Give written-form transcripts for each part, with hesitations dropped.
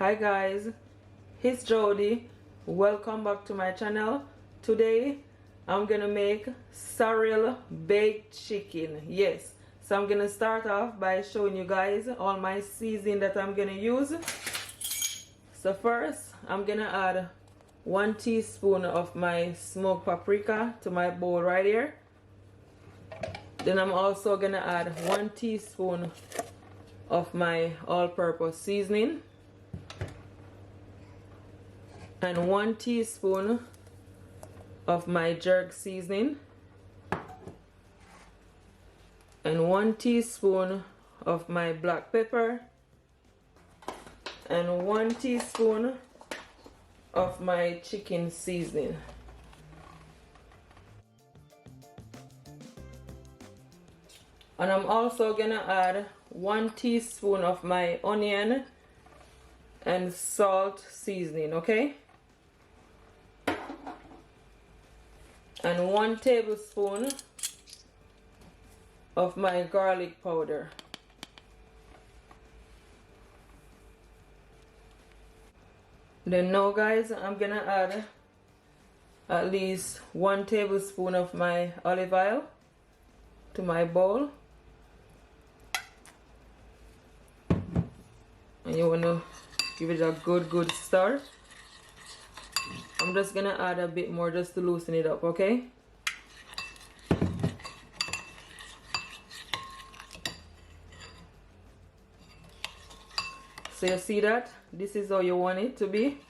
Hi guys, it's Jody. Welcome back to my channel. Today I'm gonna make sorrel baked chicken. Yes, so I'm gonna start off by showing you guys all my seasoning that I'm gonna use. So first I'm gonna add 1 teaspoon of my smoked paprika to my bowl right here. Then I'm also gonna add 1 teaspoon of my all-purpose seasoning and 1 teaspoon of my jerk seasoning and 1 teaspoon of my black pepper and 1 teaspoon of my chicken seasoning. And I'm also gonna add 1 teaspoon of my onion and salt seasoning, okay? And 1 tablespoon of my garlic powder. Then now guys, I'm gonna add at least 1 tablespoon of my olive oil to my bowl. And you want to give it a good stir. I'm just gonna add a bit more just to loosen it up, okay? So you see that? This is how you want it to be.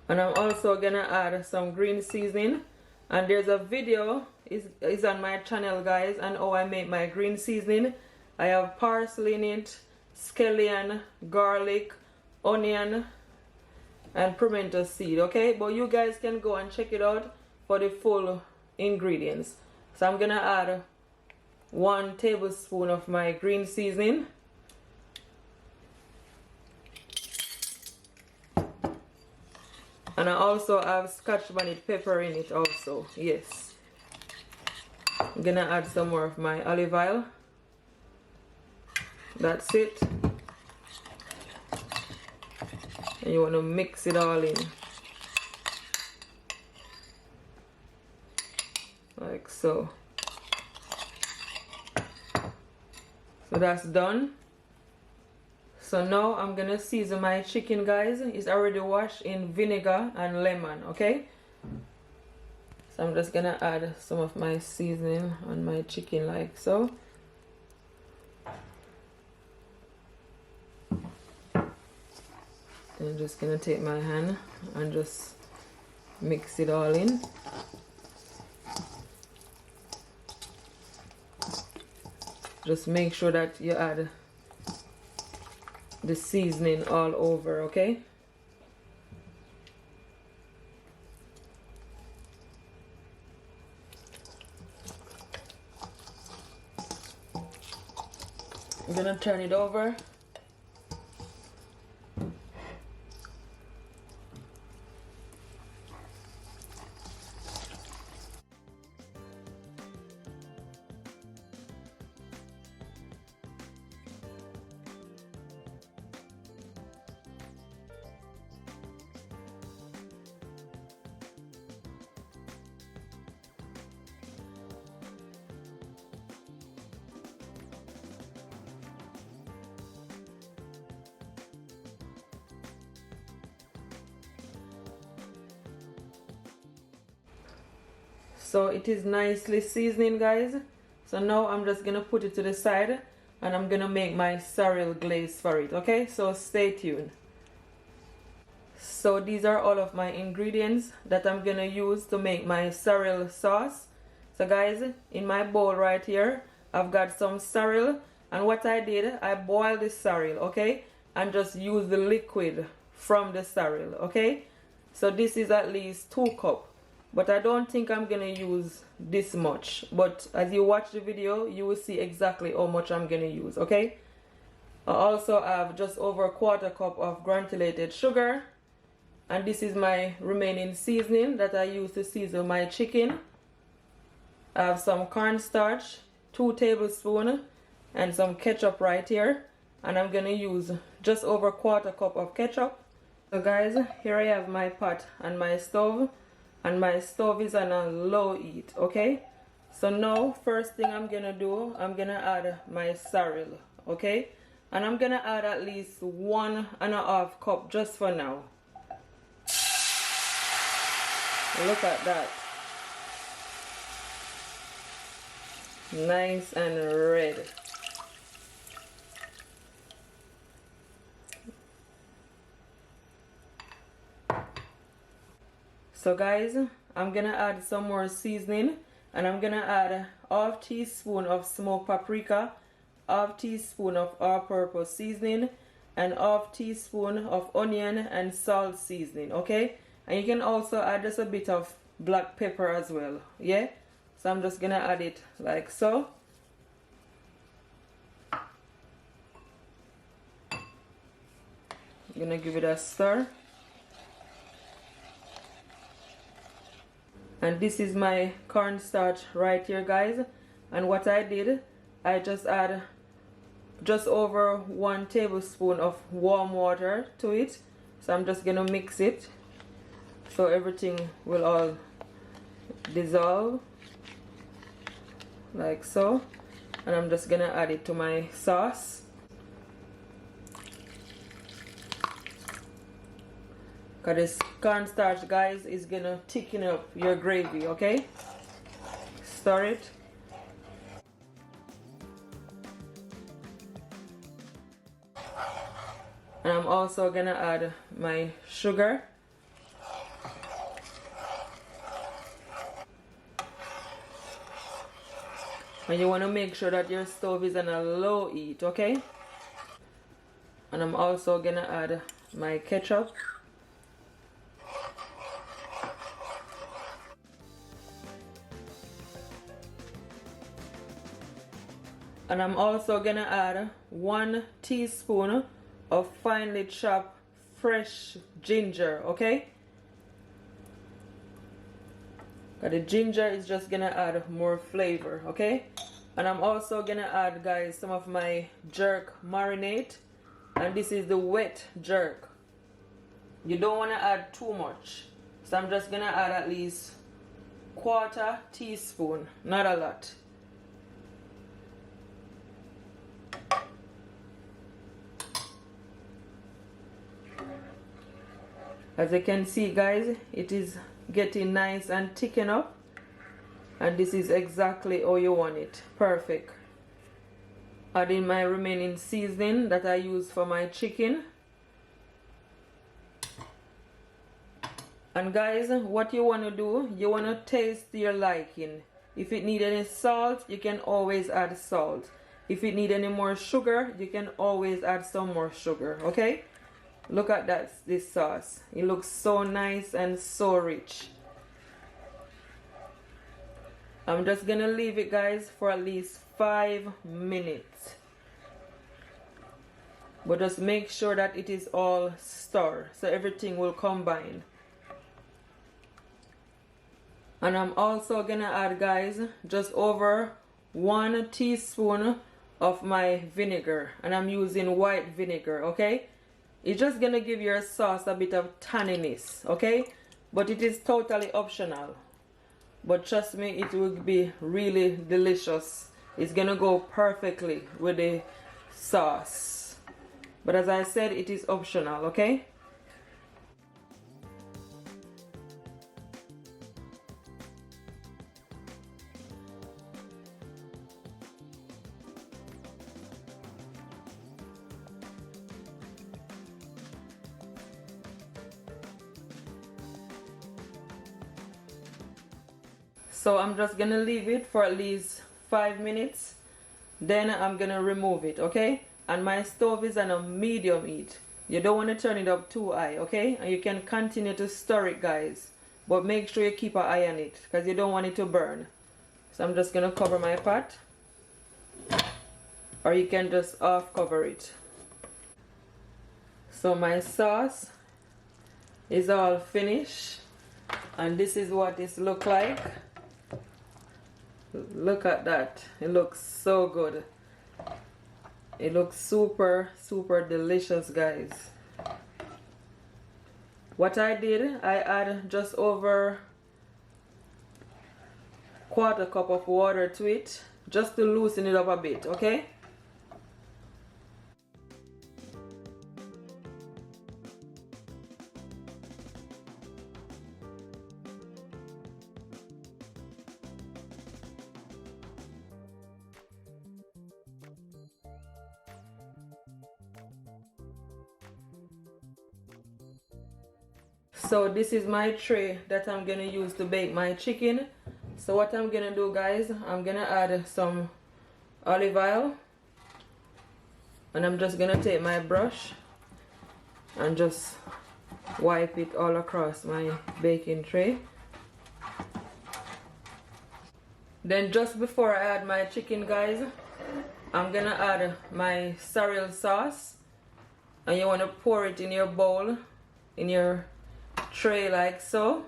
And I'm also gonna add some green seasoning. And there's a video is on my channel guys, and how I make my green seasoning. I have parsley in it, scallion, garlic, onion and pimento seed, okay? But you guys can go and check it out for the full ingredients. So I'm gonna add 1 tablespoon of my green seasoning, and I also have scotch bonnet pepper in it also. Yes, I'm gonna add some more of my olive oil. That's it. And you want to mix it all in like so. So that's done. So now I'm gonna season my chicken guys. It's already washed in vinegar and lemon, okay? So I'm just gonna add some of my seasoning on my chicken like so. I'm just gonna take my hand and just mix it all in. Just make sure that you add the seasoning all over, okay? I'm gonna turn it over. So it is nicely seasoning guys. So now I'm just gonna put it to the side and I'm gonna make my sorrel glaze for it, okay? So stay tuned. So these are all of my ingredients that I'm gonna use to make my sorrel sauce. So guys, in my bowl right here I've got some sorrel, and what I did, I boiled the sorrel, okay, and just use the liquid from the sorrel, okay? So this is at least 2 cups. But I don't think I'm gonna use this much, but as you watch the video you will see exactly how much I'm gonna use, okay? I also have just over 1/4 cup of granulated sugar, and this is my remaining seasoning that I use to season my chicken. I have some cornstarch, 2 tablespoons, and some ketchup right here, and I'm gonna use just over 1/4 cup of ketchup. So guys, here I have my pot and my stove, and my stove is on a low heat, okay? So now first thing I'm gonna do, I'm gonna add my sorrel, okay? And I'm gonna add at least 1.5 cup just for now. Look at that. Nice and red. So guys, I'm gonna add some more seasoning, and I'm gonna add 1/2 teaspoon of smoked paprika, 1/2 teaspoon of all-purpose seasoning, and 1/2 teaspoon of onion and salt seasoning, okay? And you can also add just a bit of black pepper as well, yeah? So I'm just gonna add it like so. I'm gonna give it a stir. And this is my cornstarch right here, guys. And what I did, I just add just over 1 tablespoon of warm water to it. So I'm just gonna mix it so everything will all dissolve like so. And I'm just gonna add it to my sauce. Because this cornstarch, guys, is gonna thicken up your gravy, okay? Stir it. And I'm also gonna add my sugar. And you wanna make sure that your stove is on a low heat, okay? And I'm also gonna add my ketchup. And I'm also gonna add 1 teaspoon of finely chopped fresh ginger, okay? The ginger is just gonna add more flavor, okay? And I'm also gonna add, guys, some of my jerk marinate, and this is the wet jerk. You don't wanna add too much, so I'm just gonna add at least 1/4 teaspoon, not a lot. As you can see, guys, it is getting nice and thicken up, and this is exactly how you want it. Perfect. Adding my remaining seasoning that I use for my chicken. And guys, what you want to do, you want to taste your liking. If it need any salt, you can always add salt. If it need any more sugar, you can always add some more sugar, okay? Look at that, this sauce. It looks so nice and so rich. I'm just gonna leave it, guys, for at least 5 minutes. But just make sure that it is all stirred so everything will combine. And I'm also gonna add, guys, just over 1 teaspoon of my vinegar, and I'm using white vinegar, okay? It's just gonna give your sauce a bit of tanniness, okay? But it is totally optional. But trust me, it will be really delicious. It's gonna go perfectly with the sauce. But as I said, it is optional, okay? So I'm just gonna leave it for at least 5 minutes. Then I'm gonna remove it, okay? And my stove is on a medium heat. You don't want to turn it up too high, okay? And you can continue to stir it, guys. But make sure you keep an eye on it, because you don't want it to burn. So I'm just gonna cover my pot. Or you can just off cover it. So my sauce is all finished. And this is what it looks like. Look at that. It looks so good. It looks super delicious, guys. What I did, I add just over quarter cup of water to it just to loosen it up a bit, okay? So this is my tray that I'm gonna use to bake my chicken. So what I'm gonna do, guys, I'm gonna add some olive oil, and I'm just gonna take my brush and just wipe it all across my baking tray. Then just before I add my chicken, guys, I'm gonna add my sorrel sauce, and you want to pour it in your bowl, in your tray like so.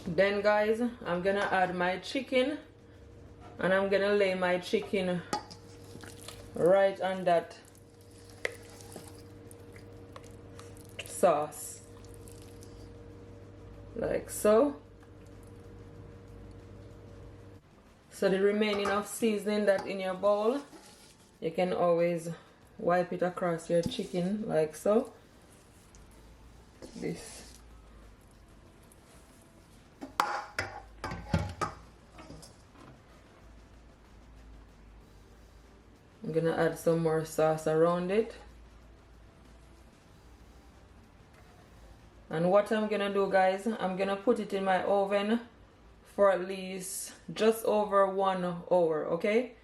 Then guys, I'm gonna add my chicken, and I'm gonna lay my chicken right on that sauce like so. So the remaining of seasoning that in your bowl, you can always wipe it across your chicken like so. This. I'm gonna add some more sauce around it. And what I'm gonna do, guys, I'm gonna put it in my oven for at least just over 1 hour, okay?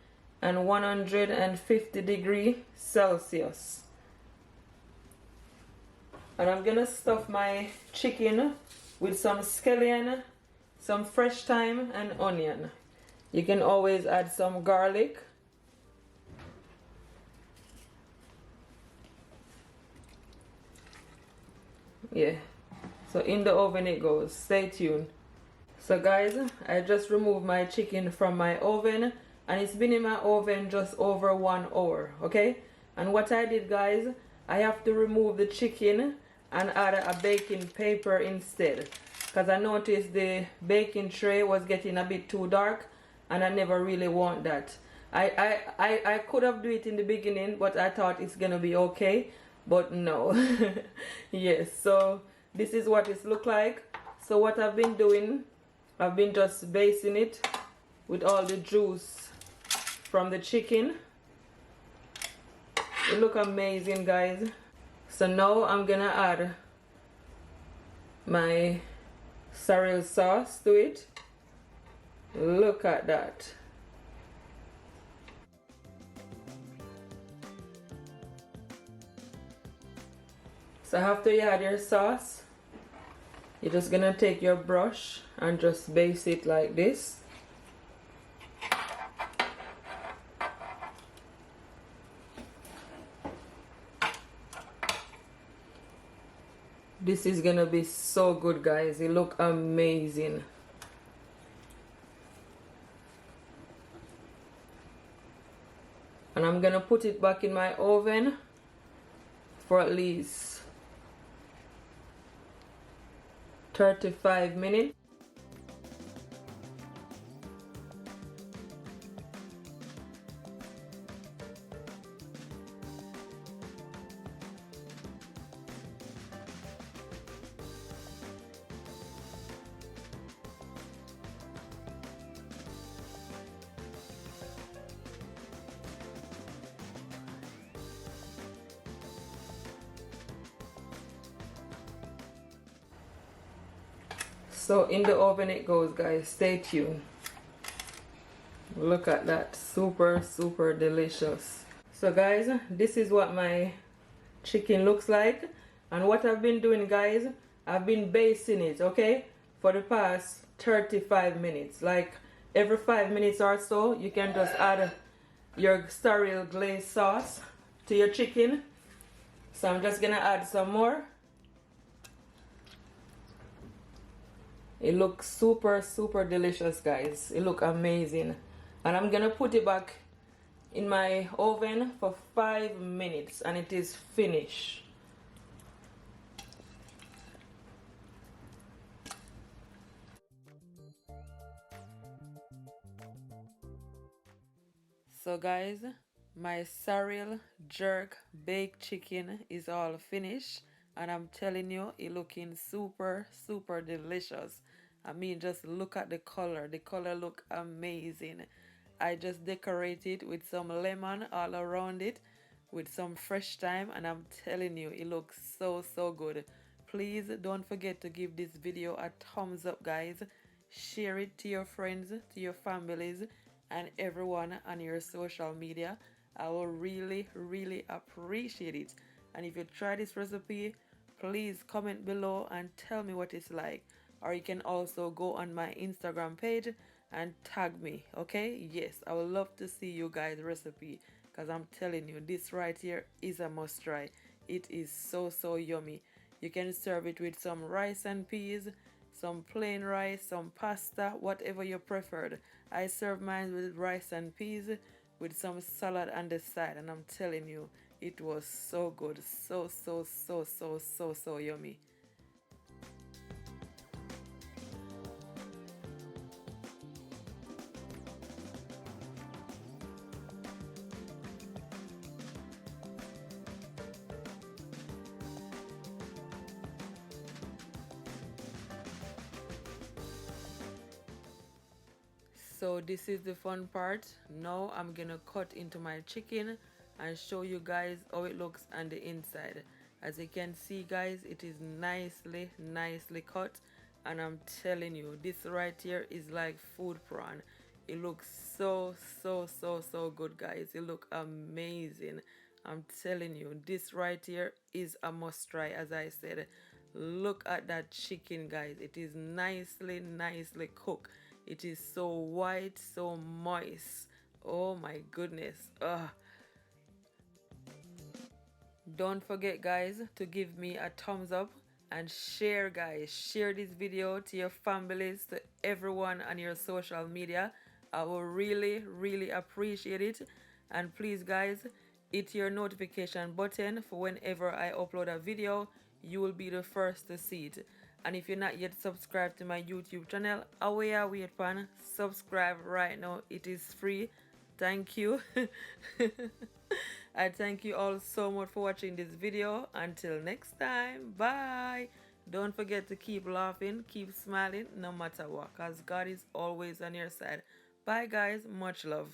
And 150 °C. And I'm gonna stuff my chicken with some scallion, some fresh thyme, and onion. You can always add some garlic. Yeah, so in the oven it goes. Stay tuned. So guys, I just removed my chicken from my oven, and it's been in my oven just over 1 hour, okay? And what I did, guys, I have to remove the chicken and add a baking paper instead, because I noticed the baking tray was getting a bit too dark, and I never really want that. I could have do it in the beginning, but I thought it's gonna be okay. But no. Yes, so this is what it look like. So what I've been doing, I've been just basting it with all the juice from the chicken. It look amazing, guys. So now I'm gonna add my sorrel sauce to it. Look at that. So after you add your sauce, you're just gonna take your brush and just base it like this. This is gonna be so good, guys. It look amazing. And I'm gonna put it back in my oven for at least 35 minutes. So in the oven it goes, guys. Stay tuned. Look at that. Super delicious. So guys, this is what my chicken looks like. And what I've been doing, guys, I've been basting it, okay, for the past 35 minutes. Like every 5 minutes or so, you can just add your sorrel glazed sauce to your chicken. So I'm just gonna add some more. It looks super delicious, guys. It looks amazing. And I'm gonna put it back in my oven for 5 minutes and it is finished. So guys, my sorrel jerk baked chicken is all finished and I'm telling you, it looking super delicious. I mean, just look at the color. The color look amazing. I just decorated with some lemon all around it with some fresh thyme and I'm telling you, it looks so good. Please don't forget to give this video a thumbs up, guys. Share it to your friends, to your families, and everyone on your social media. I will really appreciate it. And if you try this recipe, please comment below and tell me what it's like. Or you can also go on my Instagram page and tag me, okay? Yes, I would love to see you guys' recipe because I'm telling you, this right here is a must try. It is so yummy. You can serve it with some rice and peas, some plain rice, some pasta, whatever you preferred. I serve mine with rice and peas with some salad on the side and I'm telling you, it was so good. So yummy. So this is the fun part. Now I'm gonna cut into my chicken and show you guys how it looks on the inside. As you can see, guys, it is nicely cut and I'm telling you, this right here is like food prawn. It looks so good, guys. It looks amazing. I'm telling you, this right here is a must try. As I said, look at that chicken, guys. It is nicely cooked. It is so white, so moist. Oh my goodness. Ugh. Don't forget, guys, to give me a thumbs up and share, guys. Share this video to your families, to everyone on your social media. I will really appreciate it. And please, guys, hit your notification button for whenever I upload a video. You will be the first to see it. And if you're not yet subscribed to my YouTube channel, away I wait pan, subscribe right now. It is free. Thank you. I thank you all so much for watching this video. Until next time, bye. Don't forget to keep laughing, keep smiling, no matter what, because God is always on your side. Bye, guys. Much love.